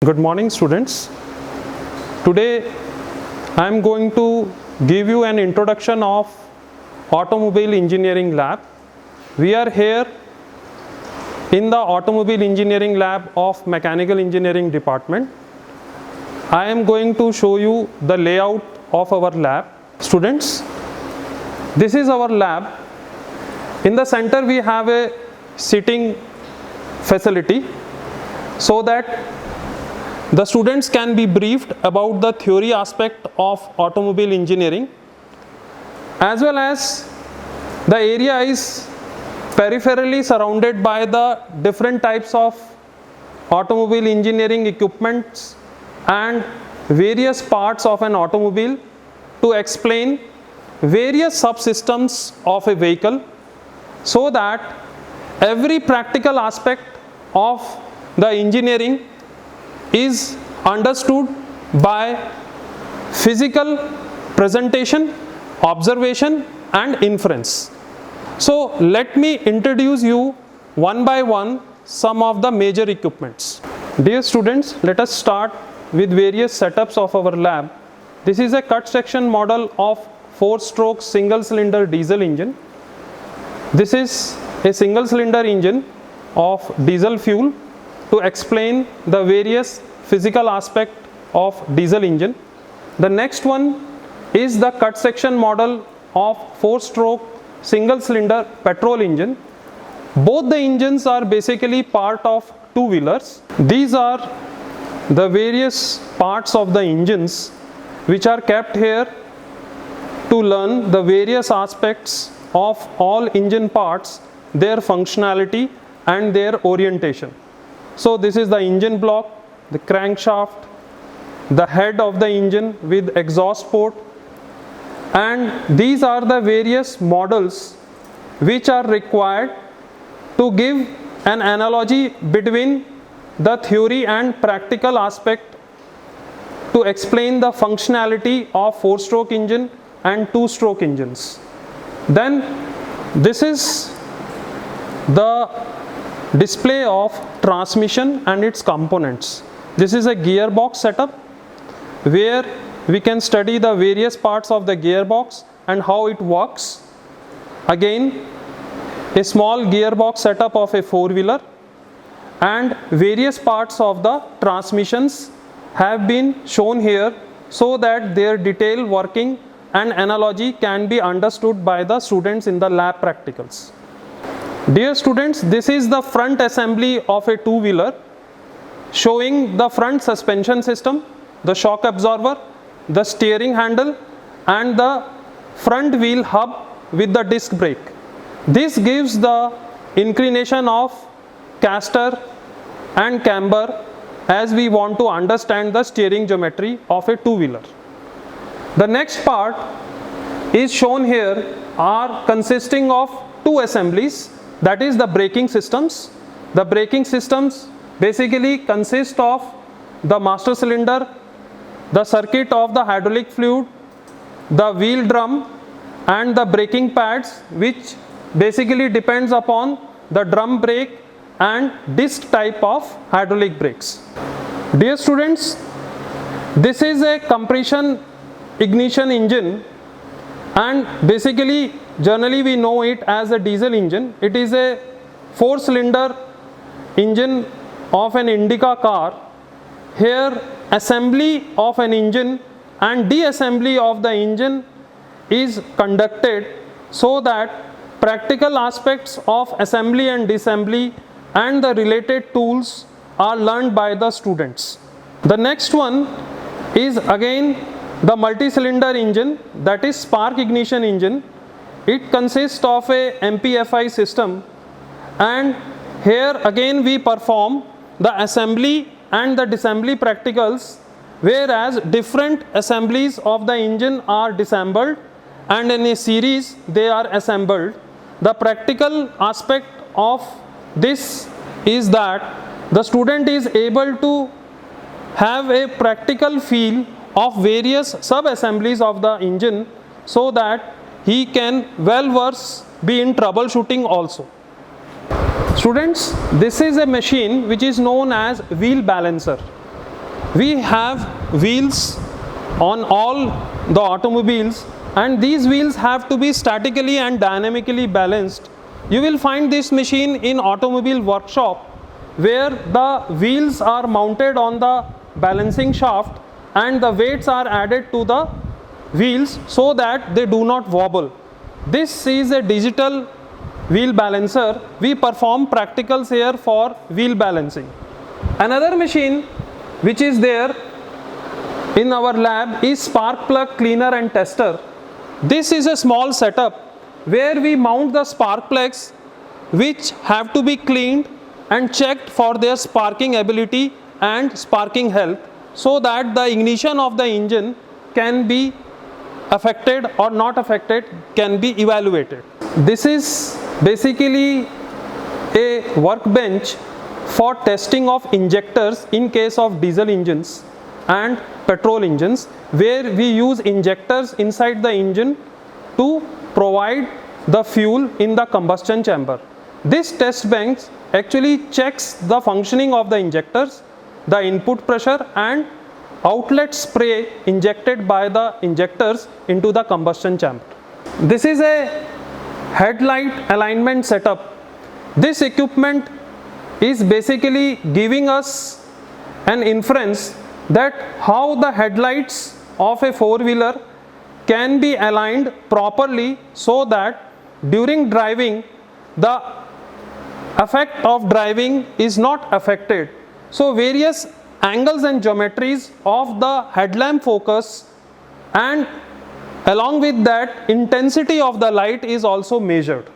Good morning, students. Today I am going to give you an introduction of Automobile Engineering Lab. We are here in the Automobile Engineering Lab of Mechanical Engineering Department. I am going to show you the layout of our lab. Students, this is our lab. In the center we have a sitting facility so that the students can be briefed about the theory aspect of automobile engineering, as well as the area is peripherally surrounded by the different types of automobile engineering equipments and various parts of an automobile to explain various subsystems of a vehicle, so that every practical aspect of the engineering is understood by physical presentation, observation and inference. So let me introduce you one by one some of the major equipments. Dear students, let us start with various setups of our lab. This is a cut section model of 4-stroke single cylinder diesel engine. This is a single cylinder engine of diesel fuel to explain the various physical aspect of diesel engine. The next one is the cut section model of 4-stroke single cylinder petrol engine. Both the engines are basically part of two-wheelers. These are the various parts of the engines which are kept here to learn the various aspects of all engine parts, their functionality and their orientation. So this is the engine block, the crankshaft, the head of the engine with exhaust port, and these are the various models which are required to give an analogy between the theory and practical aspect to explain the functionality of 4-stroke engine and 2-stroke engines. Then this is the display of transmission and its components. This is a gearbox setup where we can study the various parts of the gearbox and how it works. Again, a small gearbox setup of a 4-wheeler, and various parts of the transmissions have been shown here so that their detailed working and analogy can be understood by the students in the lab practicals. Dear students, this is the front assembly of a two-wheeler showing the front suspension system, the shock absorber, the steering handle and the front wheel hub with the disc brake. This gives the inclination of caster and camber as we want to understand the steering geometry of a two-wheeler. The next part is shown here are consisting of two assemblies, that is the braking systems. The braking systems basically consist of the master cylinder, the circuit of the hydraulic fluid, the wheel drum and the braking pads, which basically depends upon the drum brake and disc type of hydraulic brakes. Dear students, this is a compression ignition engine, and basically generally we know it as a diesel engine. It is a 4-cylinder engine of an Indica car. Here assembly of an engine and de-assembly of the engine is conducted so that practical aspects of assembly and disassembly and the related tools are learned by the students. The next one is again the multi-cylinder engine, that is spark ignition engine. It consists of a MPFI system, and here again we perform the assembly and the disassembly practicals, whereas different assemblies of the engine are disassembled and in a series they are assembled. The practical aspect of this is that the student is able to have a practical feel of various sub-assemblies of the engine so that he can be in troubleshooting also. Students, this is a machine which is known as wheel balancer. we have wheels on all the automobiles, and these wheels have to be statically and dynamically balanced. You will find this machine in automobile workshop where the wheels are mounted on the balancing shaft and the weights are added to the wheels so that they do not wobble. This is a digital wheel balancer. We perform practicals here for wheel balancing. Another machine which is there in our lab is spark plug cleaner and tester. This is a small setup where we mount the spark plugs which have to be cleaned and checked for their sparking ability and sparking health, so that the ignition of the engine can be affected or not affected, can be evaluated. This is basically a workbench for testing of injectors in case of diesel engines and petrol engines, where we use injectors inside the engine to provide the fuel in the combustion chamber. This test bench actually checks the functioning of the injectors, the input pressure and outlet spray injected by the injectors into the combustion chamber. This is a headlight alignment setup. This equipment is basically giving us an inference that how the headlights of a four-wheeler can be aligned properly so that during driving the effect of driving is not affected. So various angles and geometries of the headlamp focus and along with that intensity of the light is also measured.